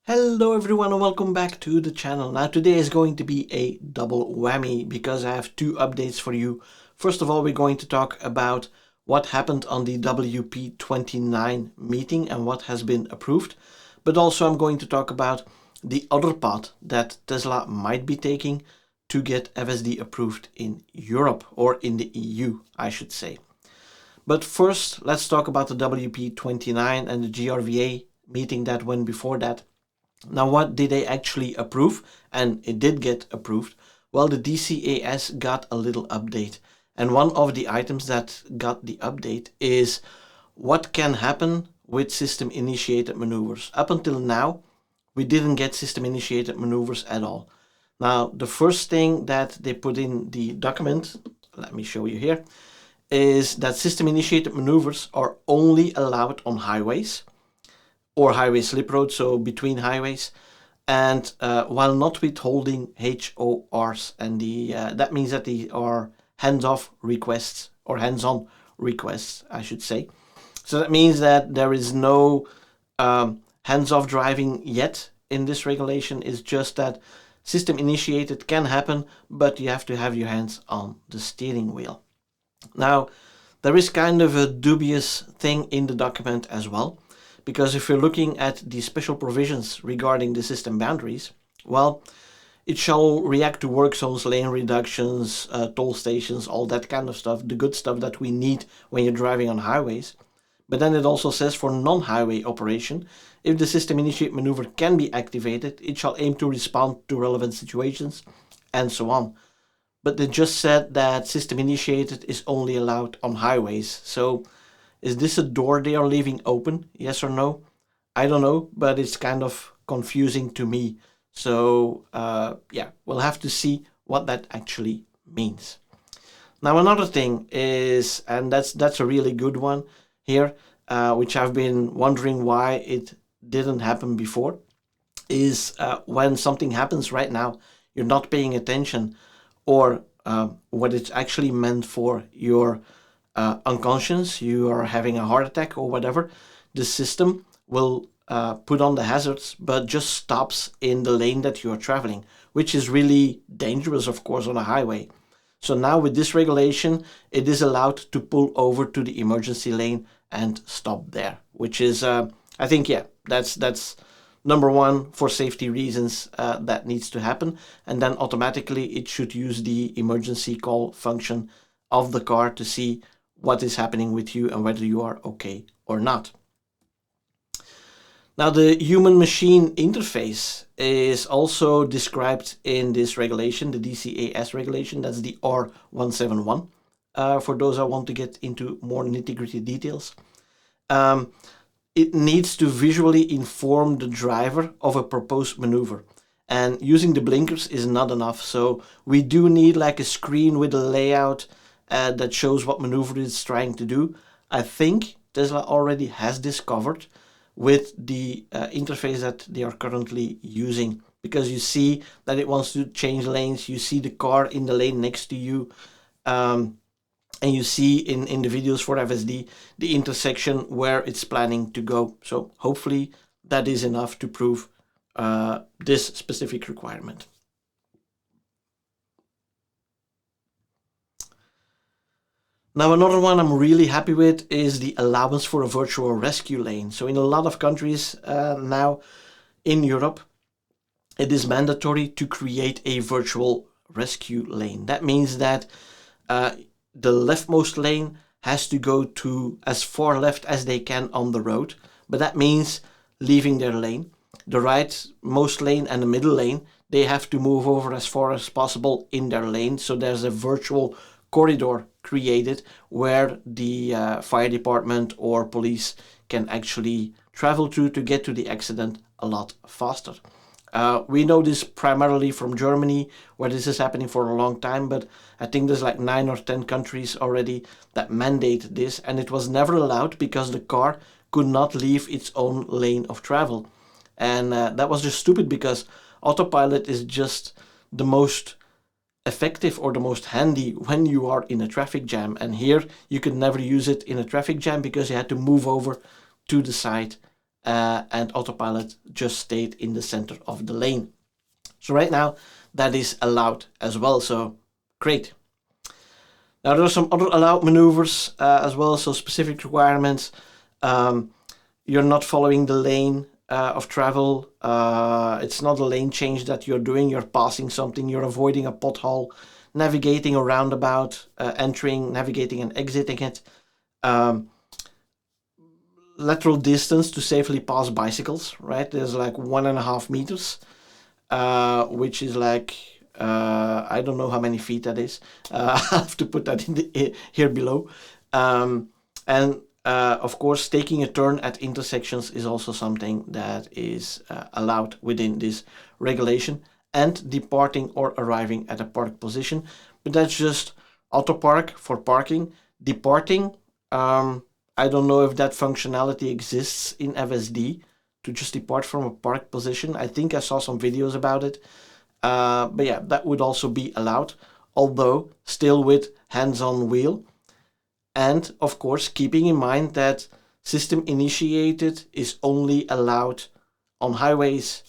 Hello everyone and welcome back to the channel. Now today is going to be a double whammy because I have two updates for you. First of all, we're going to talk about what happened on the WP29 meeting and what has been approved. But also I'm going to talk about the other path that Tesla might be taking to get FSD approved in Europe, or in the EU, I should say. But first, let's talk about the WP29 and the GRVA meeting that went before that. Now, what did they actually approve? And it did get approved. Well, the DCAS got a little update. And one of the items that got the update is what can happen with system-initiated maneuvers. Up until now, we didn't get system-initiated maneuvers at all. Now, the first thing that they put in the document, let me show you here, is that system-initiated maneuvers are only allowed on highways or highway slip roads, so between highways, and while not withholding HORs, and that means that they are hands-off requests, or hands-on requests, I should say. So that means that there is no hands-off driving yet in this regulation. It's just that system-initiated can happen, but you have to have your hands on the steering wheel. Now, there is kind of a dubious thing in the document as well. Because if you're looking at the special provisions regarding the system boundaries, well, it shall react to work zones, lane reductions, toll stations, all that kind of stuff, the good stuff that we need when you're driving on highways. But then it also says for non-highway operation, if the system initiate maneuver can be activated, it shall aim to respond to relevant situations, and so on. But they just said that system initiated is only allowed on highways. So is this a door they are leaving open? Yes or no? I don't know, but it's kind of confusing to me. So yeah, we'll have to see what that actually means. Now another thing is, and that's a really good one here, which I've been wondering why it didn't happen before, is when something happens right now, you're not paying attention, or what it's actually meant for your unconscious, you are having a heart attack or whatever, the system will put on the hazards, but just stops in the lane that you are traveling, which is really dangerous, of course, on a highway. So now with this regulation, it is allowed to pull over to the emergency lane and stop there, which is, I think, yeah, that's number one, for safety reasons, that needs to happen. And then automatically it should use the emergency call function of the car to see what is happening with you and whether you are okay or not. Now, the human-machine interface is also described in this regulation, the DCAS regulation. That's the R171, for those that want to get into more nitty-gritty details. It needs to visually inform the driver of a proposed maneuver. And using the blinkers is not enough. So we do need like a screen with a layout that shows what maneuver it's trying to do. I think Tesla already has this covered with the interface that they are currently using, because you see that it wants to change lanes, you see the car in the lane next to you, and you see in the videos for FSD the intersection where it's planning to go. So hopefully that is enough to prove this specific requirement. Now, another one I'm really happy with is the allowance for a virtual rescue lane. So in a lot of countries now in Europe, it is mandatory to create a virtual rescue lane. That means that the leftmost lane has to go to as far left as they can on the road, but that means leaving their lane. The rightmost lane and the middle lane, they have to move over as far as possible in their lane. So there's a virtual corridor created where the fire department or police can actually travel to get to the accident a lot faster. We know this primarily from Germany, where this is happening for a long time, but I think there's like 9 or 10 countries already that mandate this, and it was never allowed because the car could not leave its own lane of travel. And that was just stupid, because autopilot is just the most effective or the most handy when you are in a traffic jam, and here you could never use it in a traffic jam because you had to move over to the side and autopilot just stayed in the center of the lane. So right now that is allowed as well, so great. Now there are some other allowed maneuvers as well, so specific requirements. You're not following the lane of travel. It's not a lane change that you're doing. You're passing something. You're avoiding a pothole, navigating a roundabout, entering, navigating and exiting it. Lateral distance to safely pass bicycles, right? There's like 1.5 meters, which is like, I don't know how many feet that is. I have to put that in here below. Of course, taking a turn at intersections is also something that is allowed within this regulation, and departing or arriving at a park position. But that's just auto park for parking. Departing, I don't know if that functionality exists in FSD to just depart from a park position. I think I saw some videos about it. But yeah, that would also be allowed, although still with hands on wheel. And of course, keeping in mind that system initiated is only allowed on highways.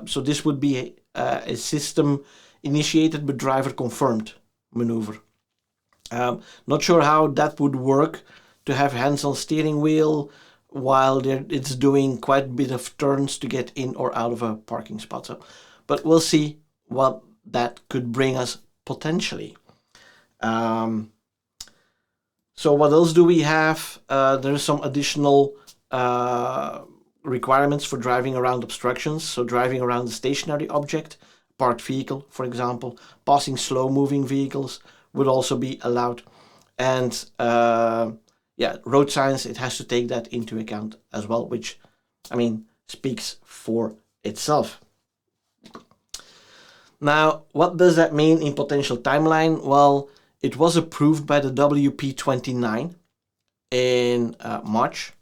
So this would be a system initiated but driver confirmed maneuver. Not sure how that would work to have hands on steering wheel while it's doing quite a bit of turns to get in or out of a parking spot. So, but we'll see what that could bring us potentially. So what else do we have? There are some additional requirements for driving around obstructions. So driving around a stationary object, parked vehicle, for example, passing slow moving vehicles would also be allowed. And yeah, road signs, it has to take that into account as well, which, I mean, speaks for itself. Now, what does that mean in potential timeline? Well, it was approved by the WP29 in March.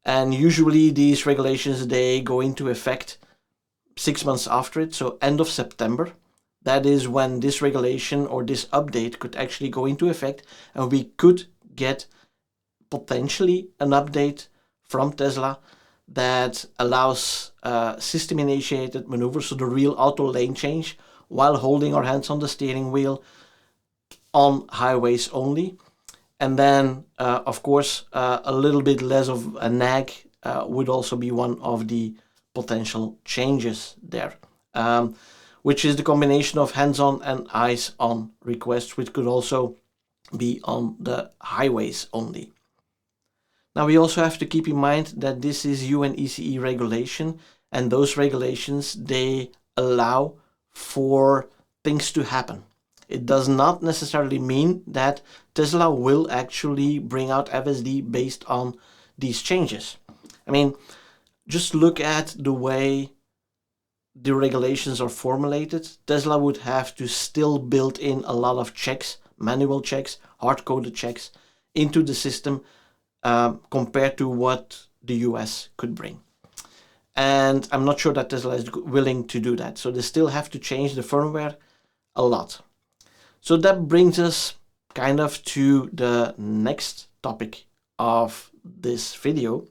And usually these regulations, they go into effect 6 months after it, so end of September. That is when this regulation or this update could actually go into effect, and we could get potentially an update from Tesla that allows system-initiated maneuvers, so the real auto lane change, while holding our hands on the steering wheel on highways only. And then, of course, a little bit less of a nag would also be one of the potential changes there, which is the combination of hands-on and eyes-on requests, which could also be on the highways only. Now, we also have to keep in mind that this is UNECE regulation, and those regulations, they allow for things to happen. It does not necessarily mean that Tesla will actually bring out FSD based on these changes. I mean, just look at the way the regulations are formulated. Tesla would have to still build in a lot of checks, manual checks, hard-coded checks into the system compared to what the US could bring. And I'm not sure that Tesla is willing to do that. So they still have to change the firmware a lot. So that brings us kind of to the next topic of this video,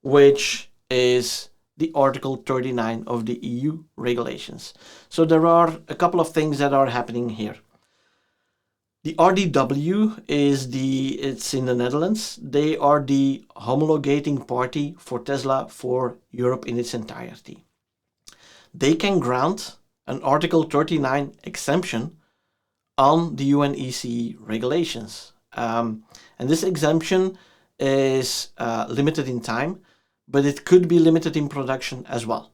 which is the Article 39 of the EU regulations. So there are a couple of things that are happening here. The RDW it's in the Netherlands. They are the homologating party for Tesla for Europe in its entirety. They can grant an Article 39 exemption on the UNECE regulations. And this exemption is limited in time, but it could be limited in production as well.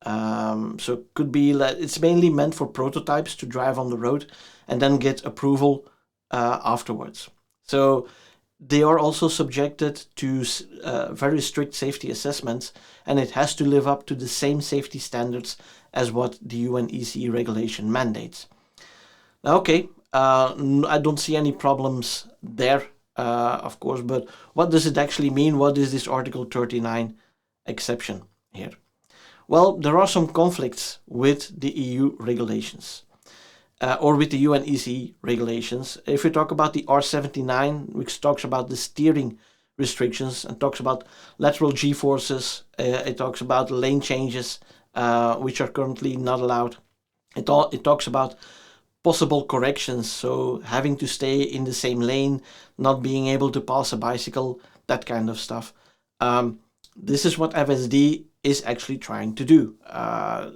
So it could be, it's mainly meant for prototypes to drive on the road and then get approval afterwards. So they are also subjected to very strict safety assessments, and it has to live up to the same safety standards as what the UNECE regulation mandates. Now, okay, I don't see any problems there, of course, but what does it actually mean? What is this Article 39 exception here? Well, there are some conflicts with the EU regulations. Or with the UNECE regulations. If we talk about the R79, which talks about the steering restrictions and talks about lateral g-forces. It talks about lane changes, which are currently not allowed. It talks about possible corrections, so having to stay in the same lane, not being able to pass a bicycle, that kind of stuff. This is what FSD is actually trying to do.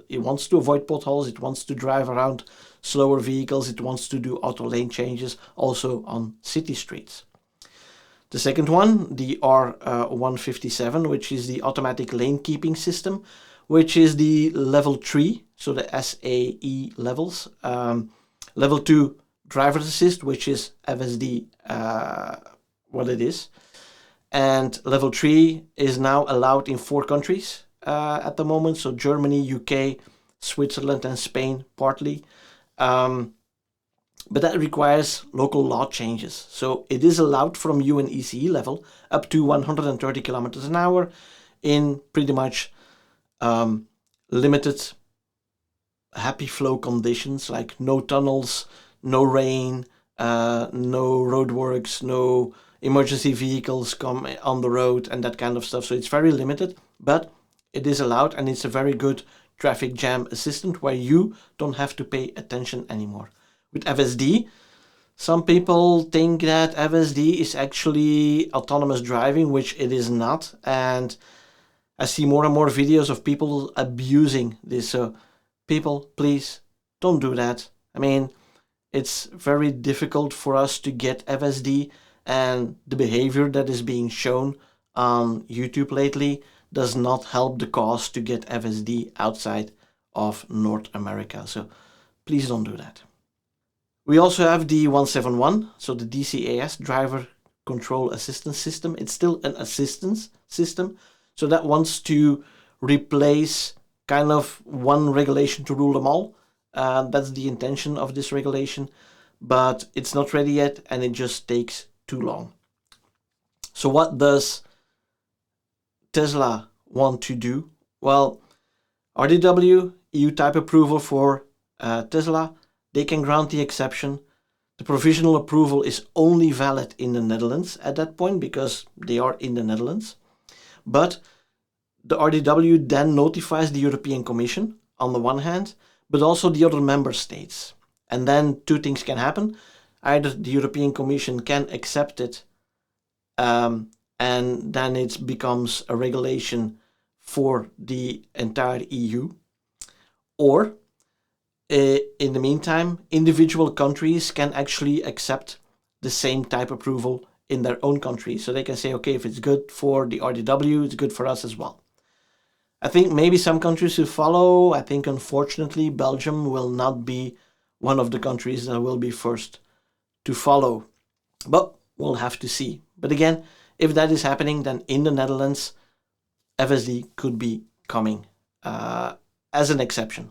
It wants to avoid potholes, it wants to drive around slower vehicles, it wants to do auto lane changes also on city streets. The second one, the R157, which is the automatic lane keeping system, which is the level 3, so the SAE levels. Level 2, driver's assist, which is FSD, what it is. And level 3 is now allowed in 4 countries at the moment, so Germany, UK, Switzerland and Spain partly. But that requires local law changes. So it is allowed from UNECE level up to 130 kilometers an hour in pretty much limited happy flow conditions, like no tunnels, no rain, no roadworks, no emergency vehicles come on the road and that kind of stuff. So it's very limited, but it is allowed, and it's a very good traffic jam assistant where you don't have to pay attention anymore. With FSD, some people think that FSD is actually autonomous driving, which it is not. And I see more and more videos of people abusing this. So people, please don't do that. I mean, it's very difficult for us to get FSD, and the behavior that is being shown on YouTube lately does not help the cause to get FSD outside of North America. So please don't do that. We also have the 171, so the DCAS, Driver Control Assistance System. It's still an assistance system, so that wants to replace kind of one regulation to rule them all. That's the intention of this regulation, but it's not ready yet, and it just takes too long. So what does Tesla want to do? Well, RDW, EU type approval for Tesla, they can grant the exception. The provisional approval is only valid in the Netherlands at that point because they are in the Netherlands. But the RDW then notifies the European Commission on the one hand, but also the other member states. And then two things can happen. Either the European Commission can accept it, and then it becomes a regulation for the entire EU, or in the meantime, individual countries can actually accept the same type approval in their own country. So they can say, okay, if it's good for the RDW, it's good for us as well. I think maybe some countries will follow. I think unfortunately Belgium will not be one of the countries that will be first to follow. But we'll have to see. But again, if that is happening, then in the Netherlands, FSD could be coming as an exception.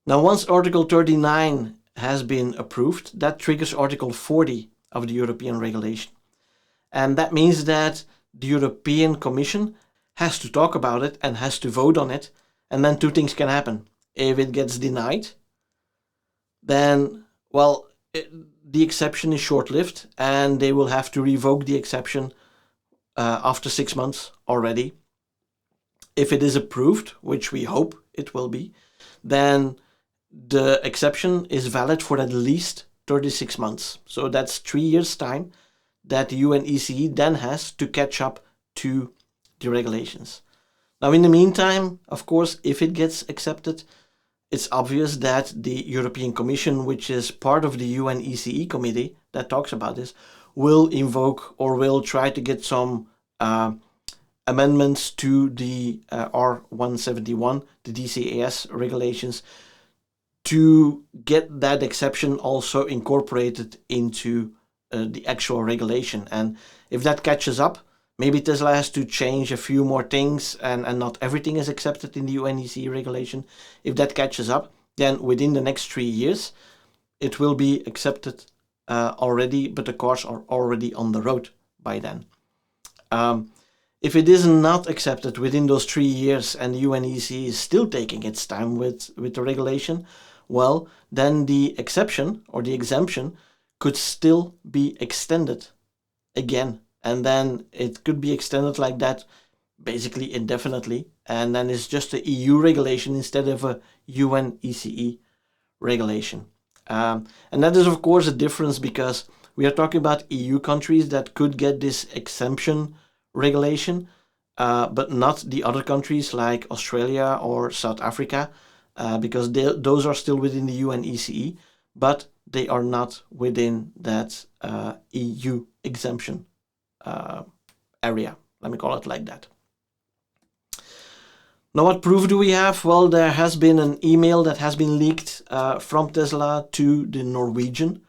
Now, once Article 39 has been approved, that triggers Article 40 of the European regulation. And that means that the European Commission has to talk about it and has to vote on it. And then two things can happen. If it gets denied, then, well, the exception is short-lived and they will have to revoke the exception after 6 months already. If it is approved, which we hope it will be, then the exception is valid for at least 36 months. So that's 3 years' time that the UNECE then has to catch up to the regulations. Now, in the meantime, of course, if it gets accepted, it's obvious that the European Commission, which is part of the UNECE committee that talks about this, will invoke or will try to get some amendments to the R171, the DCAS regulations, to get that exception also incorporated into the actual regulation. And if that catches up, maybe Tesla has to change a few more things and not everything is accepted in the UNECE regulation. If that catches up, then within the next 3 years, it will be accepted already, but the cars are already on the road by then. If it is not accepted within those 3 years and the UNECE is still taking its time with the regulation, well, then the exception or the exemption could still be extended again and then it could be extended like that, basically indefinitely, and then it's just a EU regulation instead of a UNECE regulation. And that is of course a difference, because we are talking about EU countries that could get this exemption regulation, but not the other countries like Australia or South Africa, because those are still within the UNECE, but they are not within that EU exemption area. Let me call it like that. Now, what proof do we have? Well, there has been an email that has been leaked from Tesla to the Norwegian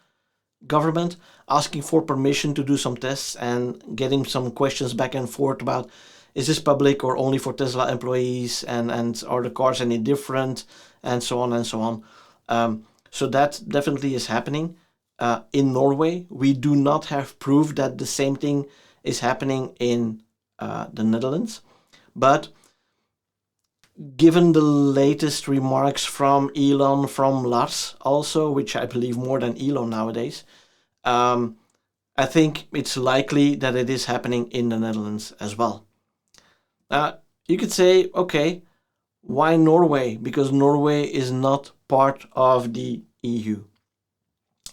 government, asking for permission to do some tests and getting some questions back and forth about, is this public or only for Tesla employees, and are the cars any different, and so on and so on. So that definitely is happening. In Norway, we do not have proof that the same thing is happening in the Netherlands, but given the latest remarks from Elon, from Lars also, which I believe more than Elon nowadays, I think it's likely that it is happening in the Netherlands as well. You could say, okay, why Norway? Because Norway is not part of the EU.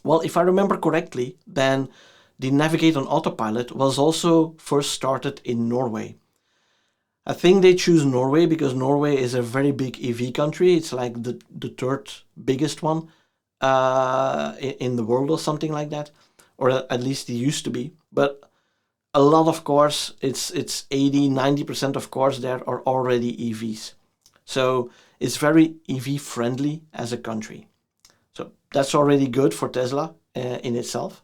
Well, if I remember correctly, then the Navigate on Autopilot was also first started in Norway. I think they choose Norway because Norway is a very big EV country. It's like the third biggest one in the world or something like that, or at least it used to be. But a lot of cars, it's 80-90% of cars there are already EVs. So it's very EV friendly as a country. So that's already good for Tesla in itself.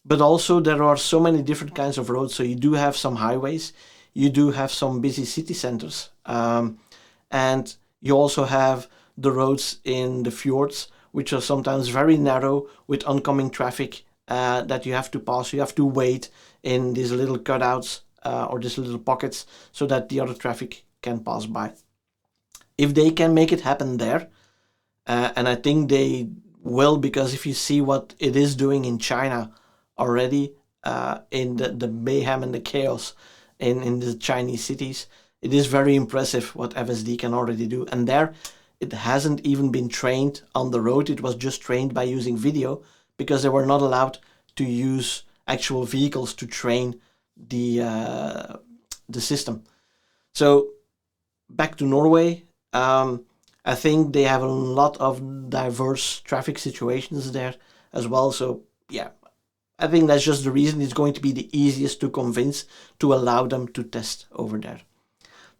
But also there are so many different kinds of roads. So you do have some highways. You do have some busy city centers, and you also have the roads in the fjords, which are sometimes very narrow with oncoming traffic that you have to pass. You have to wait in these little cutouts or these little pockets so that the other traffic can pass by. If they can make it happen there, and I think they will, because if you see what it is doing in China already, in the mayhem and the chaos in the Chinese cities, it is very impressive what FSD can already do. And there, it hasn't even been trained on the road. It was just trained by using video, because they were not allowed to use actual vehicles to train the system. So back to Norway, I think they have a lot of diverse traffic situations there as well. So yeah, I think that's just the reason it's going to be the easiest to convince to allow them to test over there.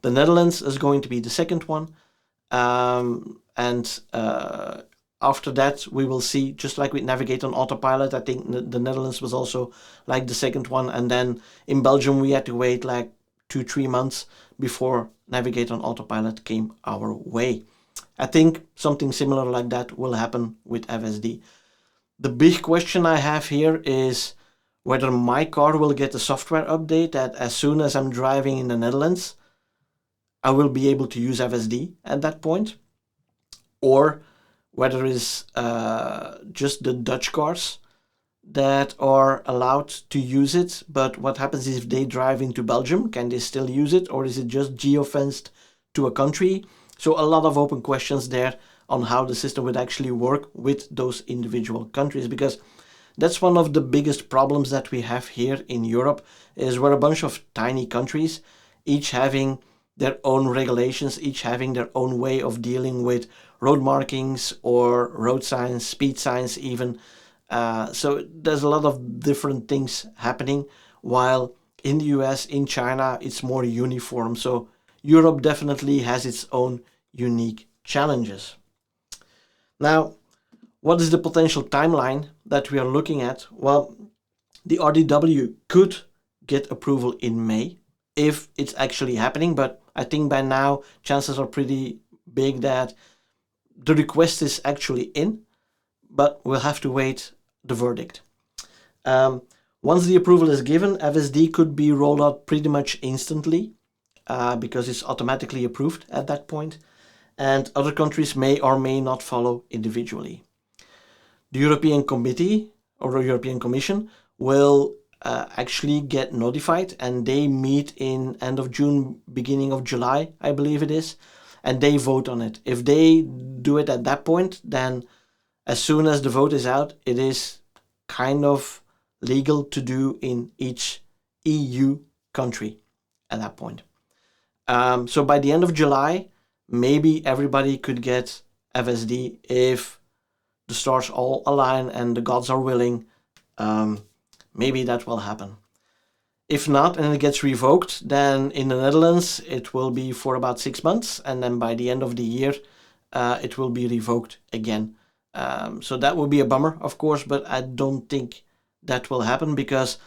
The Netherlands is going to be the second one. And after that, we will see, just like with Navigate on Autopilot, I think the Netherlands was also like the second one. And then in Belgium, we had to wait like 2-3 months before Navigate on Autopilot came our way. I think something similar like that will happen with FSD. The big question I have here is whether my car will get a software update that as soon as I'm driving in the Netherlands, I will be able to use FSD at that point, or whether it's just the Dutch cars that are allowed to use it. But what happens if they drive into Belgium? Can they still use it, or is it just geofenced to a country? So a lot of open questions there on how the system would actually work with those individual countries, because that's one of the biggest problems that we have here in Europe, is we're a bunch of tiny countries, each having their own regulations, each having their own way of dealing with road markings or road signs, speed signs even. So there's a lot of different things happening, while in the US, in China, it's more uniform. So Europe definitely has its own unique challenges. Now, what is the potential timeline that we are looking at? Well, the RDW could get approval in May if it's actually happening, but I think by now chances are pretty big that the request is actually in, but we'll have to wait the verdict. Once the approval is given, FSD could be rolled out pretty much instantly because it's automatically approved at that point, and other countries may or may not follow individually. The European Committee or the European Commission will actually get notified, and they meet in end of June, beginning of July, I believe it is, and they vote on it. If they do it at that point, then as soon as the vote is out, it is kind of legal to do in each EU country at that point. So by the end of July, maybe everybody could get FSD if the stars all align and the gods are willing. Maybe that will happen. If not, and it gets revoked, then in the Netherlands it will be for about 6 months, and then by the end of the year it will be revoked again. So that will be a bummer, of course, but I don't think that will happen, because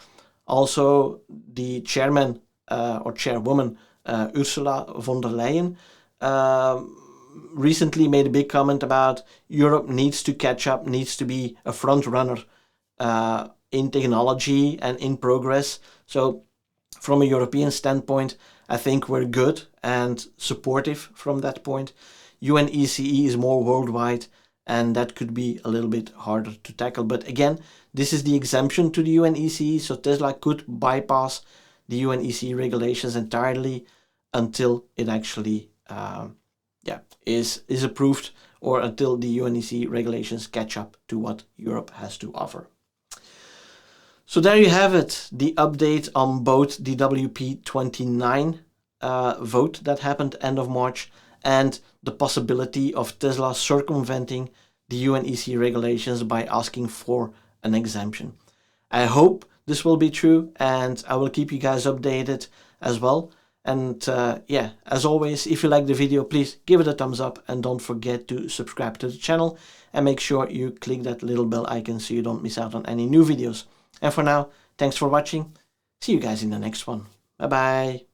also the chairman or chairwoman Ursula von der Leyen recently made a big comment about Europe needs to catch up, needs to be a front runner in technology and in progress. So from a European standpoint, I think we're good and supportive from that point. UNECE is more worldwide, and that could be a little bit harder to tackle. But again, this is the exemption to the UNECE, so Tesla could bypass the UNECE regulations entirely until it actually is approved, or until the UNECE regulations catch up to what Europe has to offer. So there you have it, the update on both the WP29 vote that happened end of March, and the possibility of Tesla circumventing the UNECE regulations by asking for an exemption. I hope this will be true, and I will keep you guys updated as well. And yeah, as always, if you like the video, please give it a thumbs up, and don't forget to subscribe to the channel, and make sure you click that little bell icon so you don't miss out on any new videos. And for now, thanks for watching. See you guys in the next one. Bye bye.